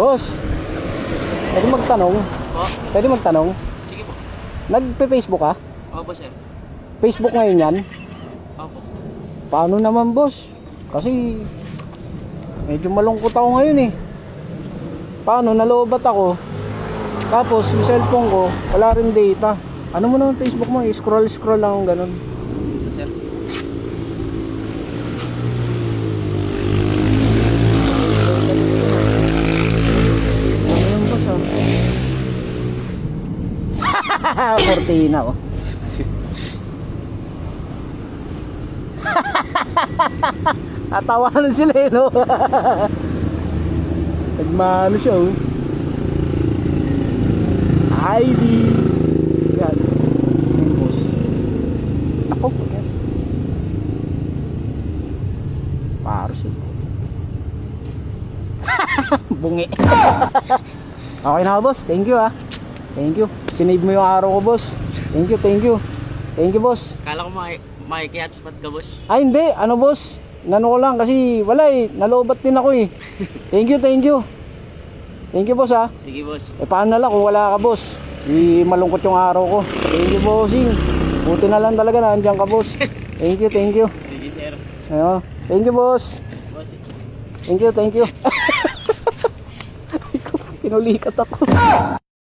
Boss, pwede magtanong? Po? Pwede magtanong? Sige po. Nagpe-Facebook ka? Opo, sir. Facebook ngayon yan? Opo. Paano naman, boss? Kasi medyo malungkot ako ngayon eh. Paano? Nalobat ako. Tapos yung cellphone ko, wala rin data. Ano mo naman Facebook mo? Scroll lang ganun. Ito, sir. Ano yun, boss ah? Cortina oh. Natawanan sila eh, no? Nagmano siya oh. ID. Yan. Yan, boss. Ako po yan. Parcel. Bungi. Okay na boss, thank you ah. Thank you. Sinave mo yung araw ko, boss. Thank you, thank you. Thank you, boss. Kala ko makikihotspot ka, boss. Ay hindi, ano boss? Nano ko lang kasi wala eh, nalobat din ako eh. Thank you, thank you. Thank you, boss ah. Sige, boss. Eh paano na lang kung wala ka, boss? Di malungkot yung araw ko. Thank you, bossing. Buti na lang talaga na andyan ka, boss. Thank you, thank you. Sige, sir. Ayun. Thank you, boss. Boss. Thank you, thank you. Pinulikat ako.